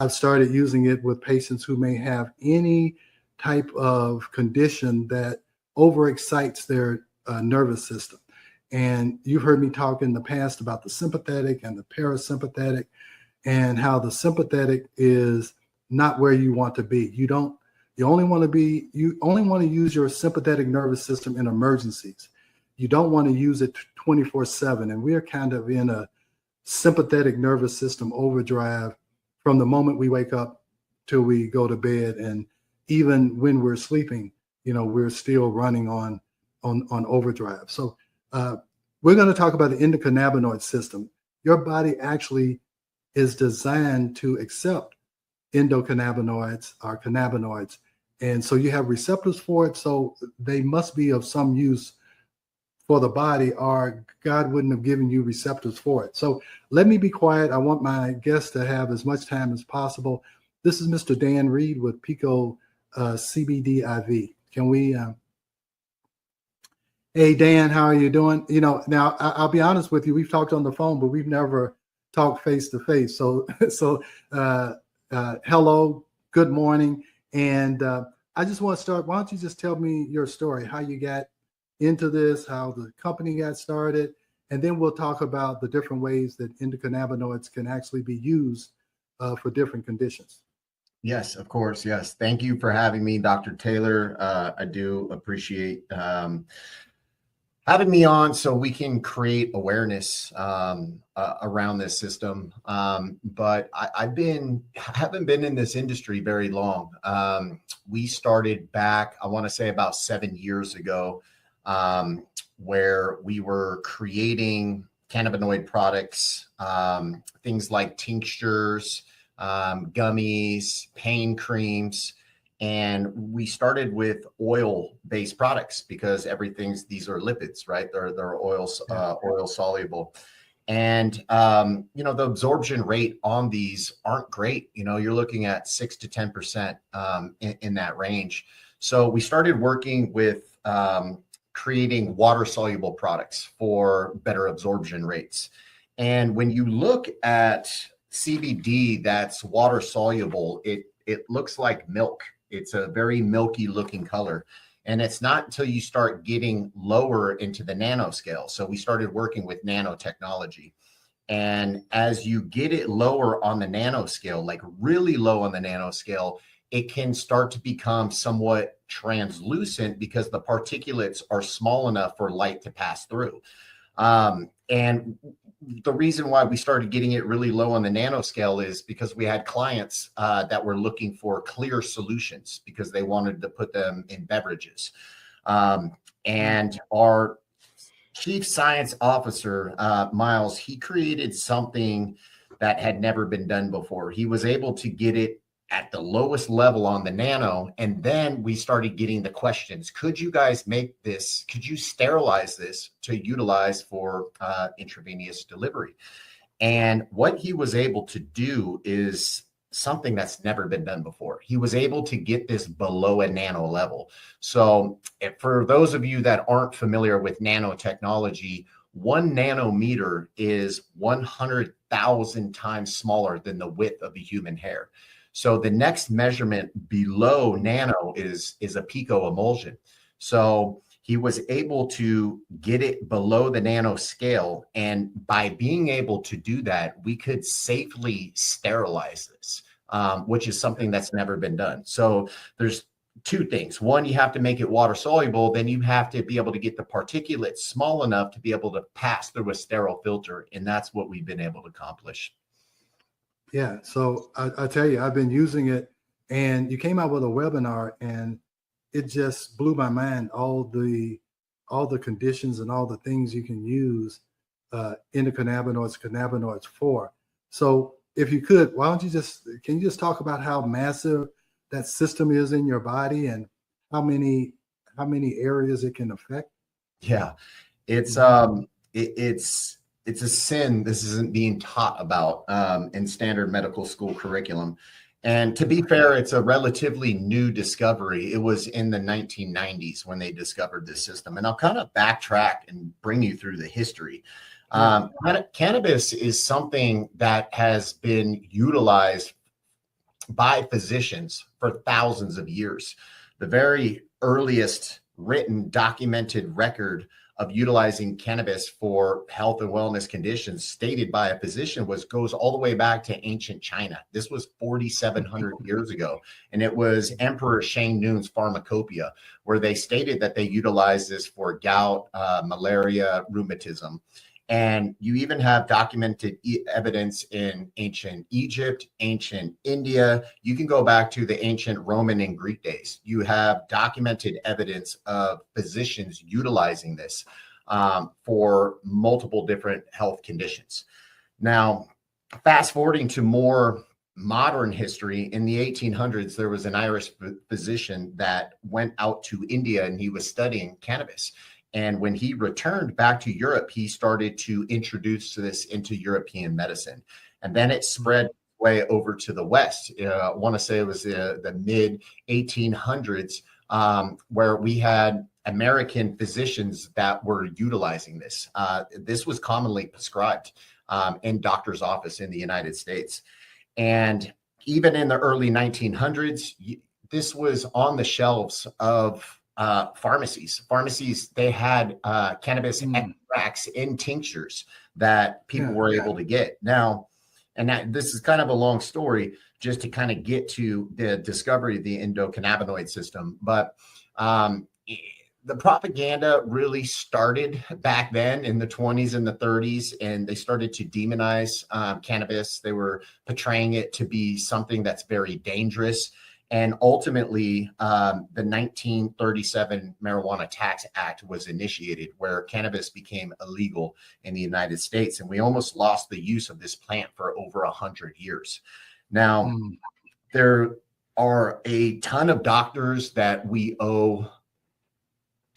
I've started using it with patients who may have any type of condition that overexcites their nervous system. And you've heard me talk in the past about the sympathetic and the parasympathetic, and how the sympathetic is not where you want to be. You only want to use your sympathetic nervous system in emergencies. You don't want to use it 24/7. And we're kind of in a sympathetic nervous system overdrive from the moment we wake up till we go to bed. And even when we're sleeping, we're still running on overdrive. So we're going to talk about the endocannabinoid system. Your body actually is designed to accept endocannabinoids or cannabinoids. And so you have receptors for it. So they must be of some use for the body, or God wouldn't have given you receptors for it. So let me be quiet. I want my guests to have as much time as possible. This is Mr. Dan Reed with Pico CBD IV. Can we? Hey, Dan, how are you doing? Now I'll be honest with you. We've talked on the phone, but we've never talked face to face. So hello, good morning. And I just want to start. Why don't you just tell me your story, how you got into this, how the company got started, and then we'll talk about the different ways that endocannabinoids can actually be used for different conditions. Yes, of course. Yes. Thank you for having me, Dr. Taylor. I do appreciate having me on so we can create awareness around this system. But I haven't been in this industry very long. We started back, I want to say about 7 years ago, where we were creating cannabinoid products, things like tinctures, gummies, pain creams. And we started with oil-based products because these are lipids, right? They're oil soluble. And, the absorption rate on these aren't great. You're looking at 6 to 10% in that range. So we started working with creating water-soluble products for better absorption rates. And when you look at CBD that's water-soluble, it looks like milk. It's a very milky looking color. And it's not until you start getting lower into the nanoscale. So we started working with nanotechnology. And as you get it lower on the nanoscale, like really low on the nanoscale, it can start to become somewhat translucent because the particulates are small enough for light to pass through. And the reason why we started getting it really low on the nanoscale is because we had clients that were looking for clear solutions because they wanted to put them in beverages. And our chief science officer, Miles, he created something that had never been done before. He was able to get it at the lowest level on the nano. And then we started getting the questions. Could you guys make this? Could you sterilize this to utilize for intravenous delivery? And what he was able to do is something that's never been done before. He was able to get this below a nano level. So for those of you that aren't familiar with nanotechnology, 1 nanometer is 100,000 times smaller than the width of a human hair. So the next measurement below nano is a picoemulsion. So he was able to get it below the nano scale. And by being able to do that, we could safely sterilize this, which is something that's never been done. So there's 2 things. One, you have to make it water soluble. Then you have to be able to get the particulates small enough to be able to pass through a sterile filter. And that's what we've been able to accomplish. Yeah. So I tell you, I've been using it, and you came out with a webinar, and it just blew my mind. All the conditions and all the things you can use cannabinoids for. So if you could, can you just talk about how massive that system is in your body and how many areas it can affect? Yeah, it's a sin this isn't being taught about in standard medical school curriculum. And to be fair, it's a relatively new discovery. It was in the 1990s when they discovered this system. And I'll kind of backtrack and bring you through the history. Cannabis is something that has been utilized by physicians for thousands of years. The very earliest written documented record of utilizing cannabis for health and wellness conditions stated by a physician goes all the way back to ancient China. This was 4,700 years ago. And it was Emperor Shang Nun's Pharmacopoeia, where they stated that they utilized this for gout, malaria, rheumatism. And you even have documented evidence in ancient Egypt, ancient India. You can go back to the ancient Roman and Greek days. You have documented evidence of physicians utilizing this for multiple different health conditions. Now, fast forwarding to more modern history, in the 1800s, there was an Irish physician that went out to India and he was studying cannabis. And when he returned back to Europe, he started to introduce this into European medicine. And then it spread way over to the West. I want to say it was the mid 1800s, where we had American physicians that were utilizing this. This was commonly prescribed in doctor's office in the United States. And even in the early 1900s, this was on the shelves of pharmacies. They had cannabis extracts in tinctures that people were able to get. Now, and this is kind of a long story just to kind of get to the discovery of the endocannabinoid system. But the propaganda really started back then in the 20s and the 30s, and they started to demonize cannabis. They were portraying it to be something that's very dangerous. And ultimately, the 1937 Marijuana Tax Act was initiated, where cannabis became illegal in the United States. And we almost lost the use of this plant for over 100 years. Now, there are a ton of doctors that we owe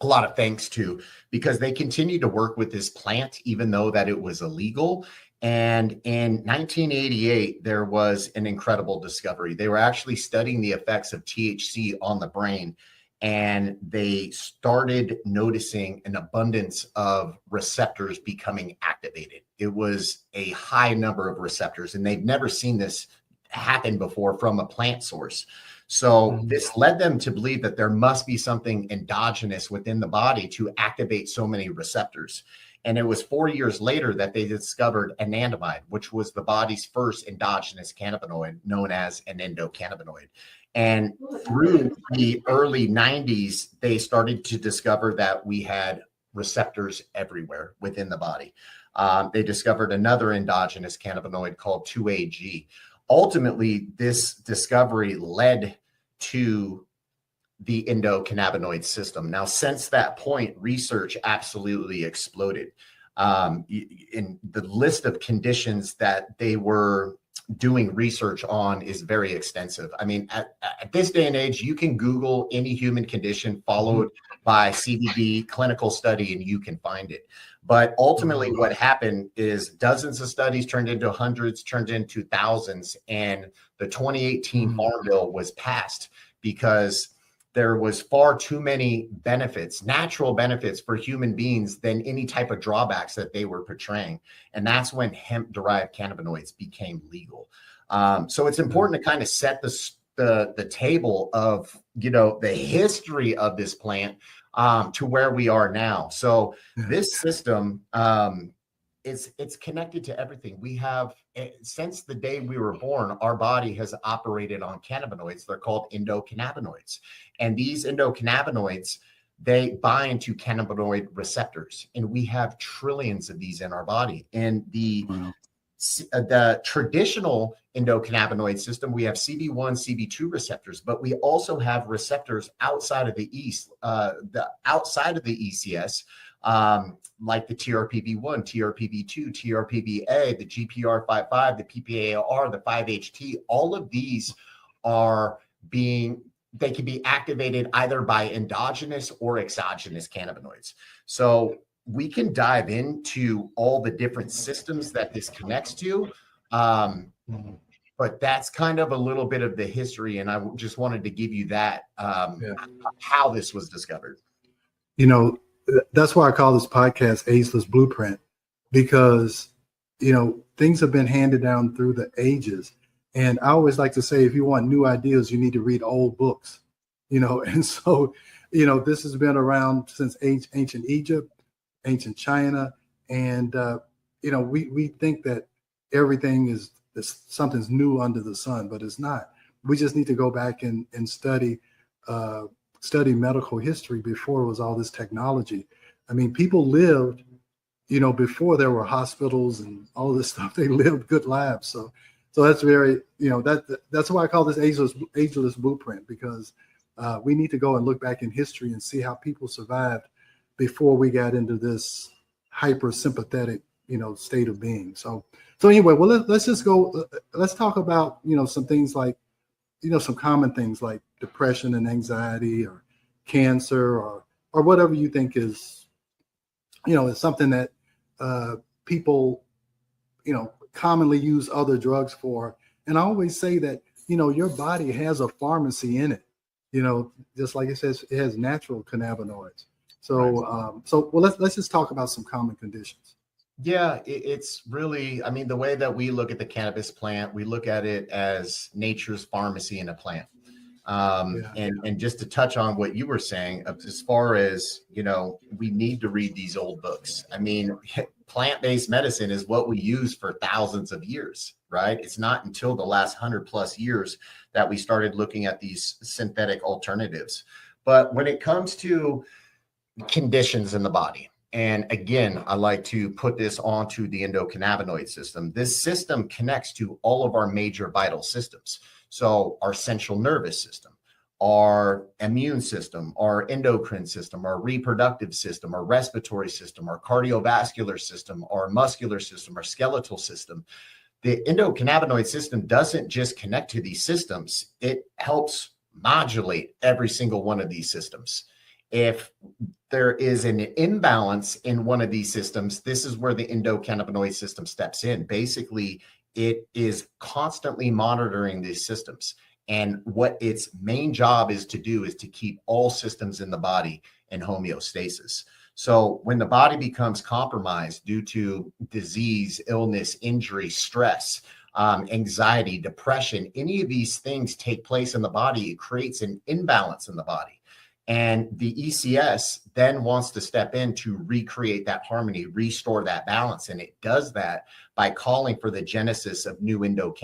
a lot of thanks to, because they continue to work with this plant, even though that it was illegal. And in 1988, there was an incredible discovery. They were actually studying the effects of THC on the brain, and they started noticing an abundance of receptors becoming activated. It was a high number of receptors, and they've never seen this happen before from a plant source. So this led them to believe that there must be something endogenous within the body to activate so many receptors. And it was 4 years later that they discovered anandamide, which was the body's first endogenous cannabinoid, known as an endocannabinoid. And through the early 90s, they started to discover that we had receptors everywhere within the body. They discovered another endogenous cannabinoid called 2-AG. Ultimately, this discovery led to the endocannabinoid system. Now, since that point, research absolutely exploded. In the list of conditions that they were doing research on is very extensive. I mean, at this day and age, you can Google any human condition followed by CBD clinical study and you can find it. But ultimately what happened is dozens of studies turned into hundreds, turned into thousands. And the 2018 Farm Bill was passed because there was far too many benefits, natural benefits for human beings than any type of drawbacks that they were portraying. And that's when hemp-derived cannabinoids became legal. So it's important to kind of set the table of, the history of this plant to where we are now. So this system, it's connected to everything. We have, since the day we were born, our body has operated on cannabinoids. They're called endocannabinoids. And these endocannabinoids, they bind to cannabinoid receptors. And we have trillions of these in our body. And the traditional endocannabinoid system, we have CB1, CB2 receptors, but we also have receptors outside of the outside of the ECS, like the TRPV1, TRPV2, TRPVA, the GPR55, the PPAR, the 5-HT. All of these they can be activated either by endogenous or exogenous cannabinoids. So we can dive into all the different systems that this connects to. But that's kind of a little bit of the history. And I just wanted to give you that, how this was discovered. That's why I call this podcast Ageless Blueprint, because, things have been handed down through the ages. And I always like to say, if you want new ideas, you need to read old books, And so, this has been around since ancient Egypt, ancient China, and we think that everything is something's new under the sun, but it's not. We just need to go back and study medical history before it was all this technology. I mean, people lived, before there were hospitals and all this stuff. They lived good lives. So that's very, that's why I call this ageless blueprint, because we need to go and look back in history and see how people survived before we got into this hyper sympathetic, state of being. So anyway, well, let's just go. Let's talk about, some things like, some common things like depression and anxiety, or cancer, or whatever you think is, is something that people, commonly use other drugs for. And I always say that, your body has a pharmacy in it, just like it says, it has natural cannabinoids. So, Right. Well, let's just talk about some common conditions. Yeah, it's really, I mean, the way that we look at the cannabis plant, we look at it as nature's pharmacy in a plant. Yeah. And just to touch on what you were saying, as far as, we need to read these old books. I mean, plant-based medicine is what we use for thousands of years, right? It's not until the last 100+ years that we started looking at these synthetic alternatives. But when it comes to conditions in the body, and again, I like to put this onto the endocannabinoid system. This system connects to all of our major vital systems. So our central nervous system, our immune system, our endocrine system, our reproductive system, our respiratory system, our cardiovascular system, our muscular system, our skeletal system. The endocannabinoid system doesn't just connect to these systems, it helps modulate every single one of these systems. If there is an imbalance in one of these systems, this is where the endocannabinoid system steps in. Basically, it is constantly monitoring these systems. And what its main job is to do is to keep all systems in the body in homeostasis. So when the body becomes compromised due to disease, illness, injury, stress, anxiety, depression, any of these things take place in the body, it creates an imbalance in the body. And the ECS then wants to step in to recreate that harmony, restore that balance. And it does that by calling for the genesis of new endocannabinoids.